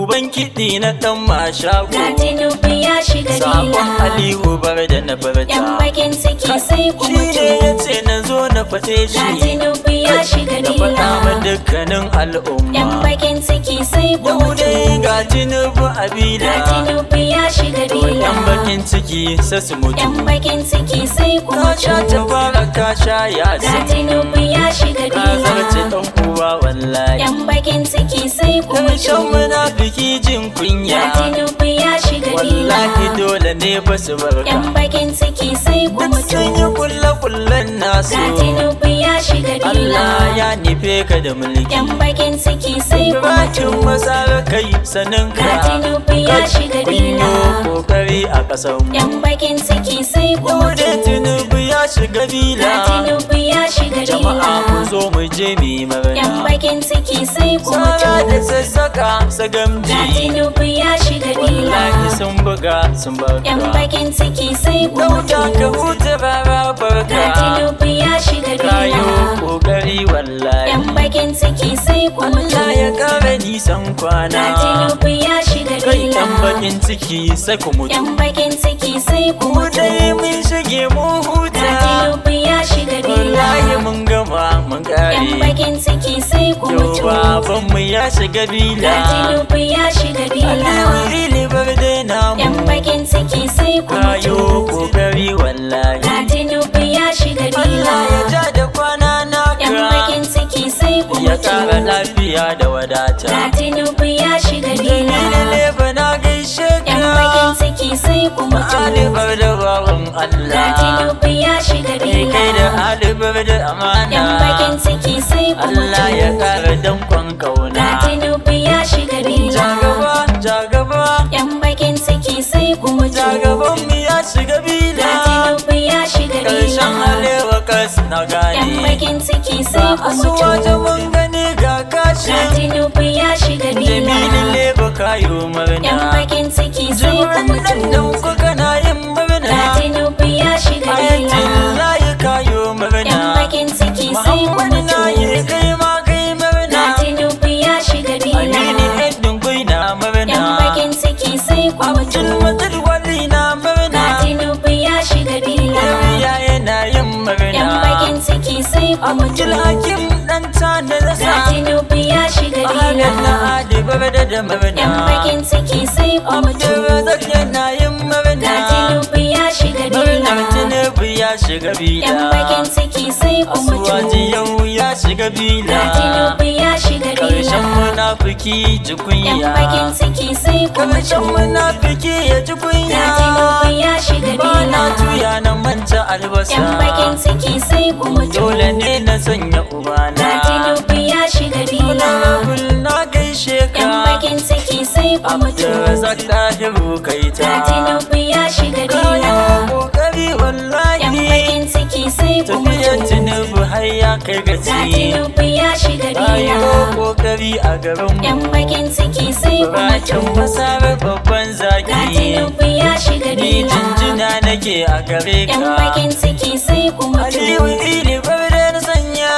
uban kiɗi na ɗan mashago. Ga Tinubu ya shiga Sabon bila. Aliyu bar da na barta. Yan bakin ciki sai ku Shi ne mutu. ya ce na zo na faɗe Ga shi. Tinubu ya shiga Na faɗa ma bila. dukkanin al'umma. Yan bakin ciki sai ku Yau mutu. dai ga Tinubu a bila. Ga Tinubu ya shiga To bila. yan bakin ciki sai su mutu. Yan bakin ciki sai ku Ka sha mutu. tabara ka sha Ga yasin. Tinubu ya shiga Ka zarce bila. ɗan uwa wallahi. Yan bakin ciki sai ku Karshen mutu. munafiki jin Ga kunya. Tinubu ya shiga Wallahi bila. dole ne ba su barka. Yan bakin ciki sai ku Duk sun yi mutu. kulle-kullen nasu. Ga Tinubu ya shiga Allah bila. ya nufe ka da mulki. Yan bakin ciki sai ku Bakin mutu. masara kai sanin Ga ka. Tinubu ya shiga Kunyo bila. kokari a ƙasar mu. Yan bakin ciki sai ku Yau dai mutu. Tinubu ya shiga Ga bila. Tinubu ya shiga Jama'a ku bila. zo mu je mu yi Yan murna. bakin ciki sai ku Sara da mutu. sassaka Ga sagamji. Tinubu ya shiga Wallahi bila. sun buga sun Yan barka. bakin ciki sai ku Dauta ka mutu. huta rara Ga barka. Tinubu ya shiga Kayo bila. kokari wallahi. Yan bakin ciki sai ku mutu. Allah ya kara nisan Ga kwana. Tinubu ya shiga Kai bila. yan bakin ciki sai ku mutu. Yan bakin ciki sai ku Mu mutu. dai mun shige mun Ga huta. Tinubu ya shiga Wallahi bila. mun gama mun Yan kare. bakin ciki sai ku Yau mutu. babanmu ya shiga Ga bila. Tinubu ya shiga bila. Aliyu ilibar dai Yan namu. bakin ciki sai ku Kayo mutu. kokari wallahi. Ga Tinubu ya shiga Allah ya bila. ja da kwana Yan naka. bakin ciki sai ku Ya mutu. kara lafiya da Ga wadata. Tinubu ya shiga Ni bila. leba na gaishe Yan bakin ka. ciki sai ku mutu. Alibar da bawan Ga Allah. Tinubu ya shiga Kai da bila. alibar da Yan bakin amana. ciki sai ku Allah ya mutu. kara dankon Ga kauna. Tinubu ya shiga bila. Jagaba, jagaba, Yan bakin ciki sai ku mutu. jagaban mu ya shiga Ga bila. Tinubu ya shiga Karshen bila. alewa kas na Yan gane. bakin ciki sai ku Asuwa mutu. ta mun gani ga Ga kashin. Tinubu ya shiga Jamilin bila. leba kayo Yan murna. bakin ciki sai ku Jimin mutu. nan dan ku kana yin murna. Ga Tinubu ya shiga Ayatin bila. layi kayo Yan murna. bakin ciki sai ku Muhammad na yi mutu. kai ma kai murna. Ga Tinubu ya shiga Amini bila. ɗin gwai na murna. Yan bakin ciki sai ku mutu. Abdul Majid wali na murna. Ga Tinubu ya shiga bila. Yariya yana yin Yan bakin murna. ciki sai ku mutu. Abdul Hakim dan ta da Ga rasa. Tinubu ya shiga Ahalin na bila. adi barda da murna. Yan bakin ciki sai ku mutu. Abdul Razak yana yin murna. Ga Tinubu ya shiga Murnar bila. Tinubu ya shiga Yan bakin bila. ciki sai ku Asuwaji mutu. yau ya shiga bila. Ga Tinubu ya shiga Karshen bila. munafiki ji Yan kunya. bakin ciki sai ku Karshen mutu. munafiki ya ji Ga Tinubu kunya. ya shiga Ba na bila. tuya na manta albasa. Yan bakin ciki sai ku mutu. Dole ne na sanya ubana. Ga Tinubu ya shiga bila. Honorable na gaishe Yan ka. bakin ciki sai ku mutu. Abdulrazak Tahiru kai Ga ta. Tinubu ya shiga Kayo bila. kokari Yan wallahi. bakin ciki sai ku Tafiyar mutu. Tinubu har ya kai Ga gaci. Tinubu ya shiga Kayo bila. kokari a garinmu. Yan bakin ciki sai ku Bakin mutu. masarar babban Ga zaki. Tinubu ya shiga Ni bila. jinjina nake a gare Yan ka. bakin ciki sai ku Aliyu mutu. ili barda na sanya.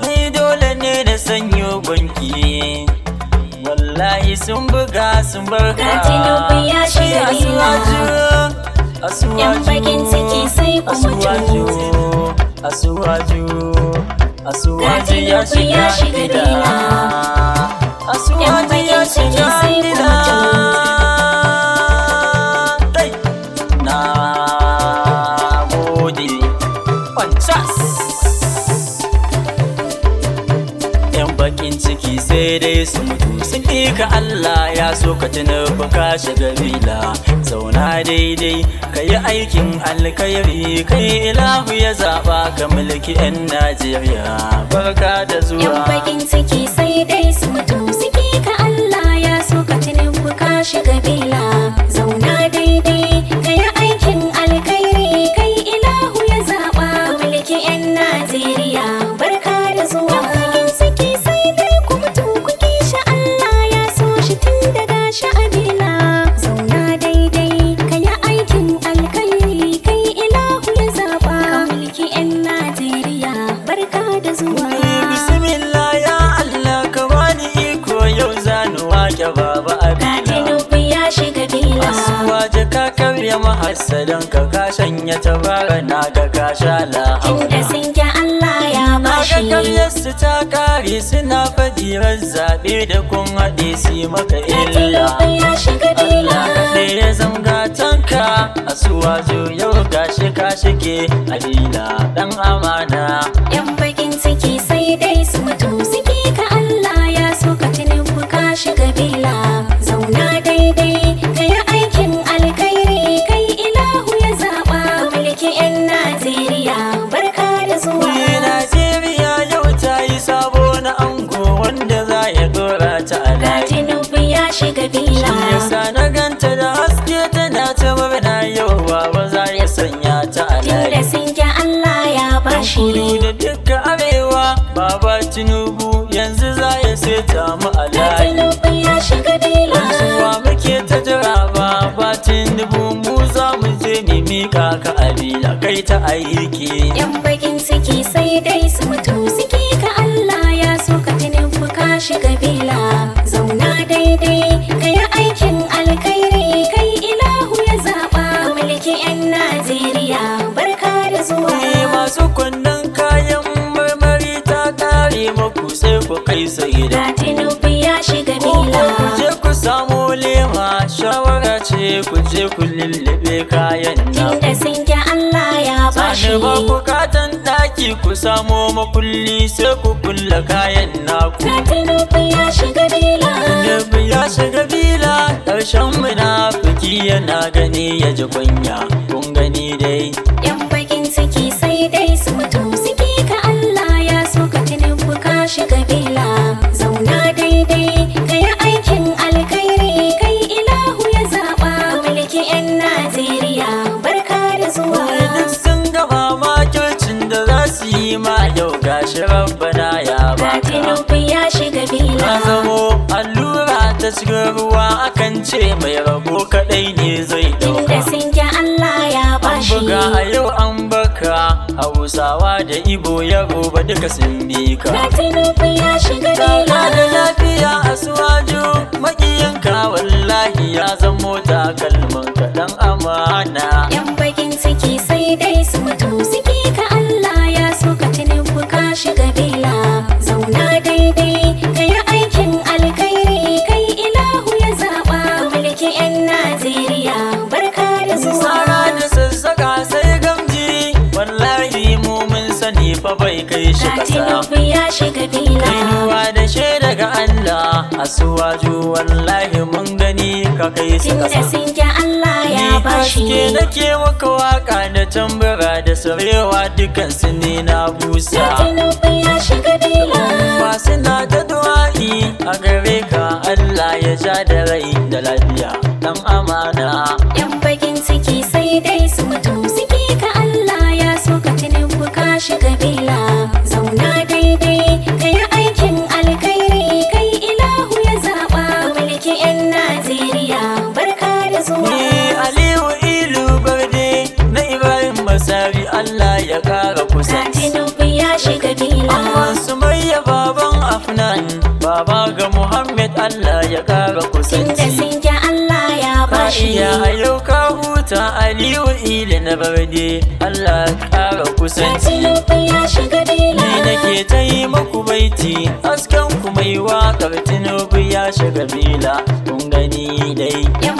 Ni dole ne na sanyo gunki. Wallahi sun buga sun barka. Ga Tinubu ya shiga bila. Asuwaju. Yan bakin ciki sai ku mutu. Asuwaju. Asuwaju. Asuwaju ya Tinubu ya shiga shiga gida. bila. Asuwaju ya bakin ciki shiga sai ku gida. mutu. Kai. Na gode. Kwancas. Yan bakin ciki sai dai su mutu sun ka Allah ya so ka tunufa ka shiga bila. Zauna daidai ka yi aikin alkhairi kai ilahu ya zaɓa ka mulki 'yan Najeriya. Barka da Yan zuwa. bakin ciki sai dai su mutu. Suke ka Allah ya so ka Tinubu ka shiga bila. Zauna daidai ka yi aikin alkhairi kai ilahu ya zaɓa mulki 'yan Najeriya. Barka da zuwa. Yan bakin ciki sai dai ku mutu. Ku kishi Allah ya so shi tun daga shi a bila. Zauna daidai ka yi aikin alkhairi kai ilahu ya zaɓa mulki 'yan Najeriya. Barka da zuwa. Bismillah ya Allah ka bani mahassadan ka shanya tabara na ga ka sha la Tunda sun ki Allah ya bashi. Naga karyarsu ta kare suna fadirar zaɓe da kun haɗe su maka illa. Ya shiga bila. Ne ya zamga tanka a suwazo yau gashi ka shige alila dan amana. Yan bakin ciki sai dai su mutu suke ka Allah ya so ka Tinubu ka shiga bila. Zauna daidai ka yi aikin alkhairi kai ilahu ya zaɓa. Mulki 'yan Najeriya barka da zuwa. Najeriya yau ta yi sabo na ango wanda za ya dora ta a Ga layi. Tinubu ya shiga bila. Shi yasa na ganta da haske tana ta murna yau baba za ya sanya ta a Tunda layi. sun ki Allah ya bashi. Kudu da duka arewa baba Tinubu yanzu za ya seta mu a Ga layi. Tinubu ya shiga bila. Zuwa muke ta jira baba Tinubu mu za mu je mu mika ka abila kai ta aiki. Yan bakin ciki sai dai su mutu suke ka Allah ya so ka Tinubu ka shiga bila. Zauna daidai ka yi aikin alkhairi kai ilahu ya zaɓa. Mulki 'yan Najeriya barka da zuwa. Masu kunnen kayan marmari ta kare maku sai ku kai su Ga gida. Tinubu ya shiga bila. Ku je ku samu lema shawara ce ku je ku lullube kayan nan. Tunda sun ki Allah ya bashi. Sani ba ku katan daki ku samo makulli sai ku kulla kayan naku. Ga Tinubu ya shiga bila. Annabi ya shiga bila ƙarshen munafiki yana gani ya ji kunya kun gani dai. Yan bakin ciki sai dai su mutu suke ka Allah ya so ka Tinubu ka shiga bila. Zauna daidai ka yi aikin alkhairi kai ilahu ya zaɓa. Mulki 'yan Najeriya barka da zuwa. Duk sun gama makircin da za su yi ma yau gashi rabbana ya Ga baka. Tinubu ya shiga bila. Ka zamo allura ta cikin ruwa akan ce mai rabo kadai ne zai Tunda dauka. sun ki Allah ya An bashi. buga a yau an baka Hausawa da Ibo Yaroba duka sun bi Ga ka. Tinubu ya shiga Kaka da bila. lafiya a suwaju maƙiyanka wallahi ya zamo takalman kaɗan amana. Yan bakin ciki sai dai su mutu suke ka Allah ya so ka Tinubu ka shiga bila. Zauna daidai ka yi aikin alkhairi kai ilahu ya zaɓa. Mulki 'yan Najeriya barka da zuwa. Sara da sassaka sai gamji wallahi mu mun sani fa bai kai shi Ga kasa. Tinubu ya shiga bila. Kainuwa da shaida ga Allah a suwaju wallahi mun gani ka kai su Tunda kasa. sun ki Allah ya Ni bashi. haske nake maka waka da tambura da sarewa dukansu ne na Ga busa. Tinubu ya shiga bila. Masu na da du'a'i a gare ka Allah ya ja da rai da lafiya dan amana. Yan bakin ciki sai dai su mutu suke ka Allah ya so ka Tinubu ka shiga bila. Zauna daidai ka yi aikin alkhairi kai ilahu ya zaɓa. Mulki 'yan Najeriya barka da zuwa. Ni Aliyu Ilu Barde na Ibrahim Masari Allah ya kara Ga kusanci. Tinubu ya shiga bila. Amma Sumayya baban Afnan baba ga Muhammad Allah ya kara Tunda kusanci. sun ki Allah ya Ka bashi. iya a yau ka huta Aliyu Ilu na Barde Allah ya kara Ga kusanci. Tinubu ya shiga bila. Ni nake ta yi maku baiti hasken ku mai waƙar Tinubu ya shiga bila kun gani dai. Yan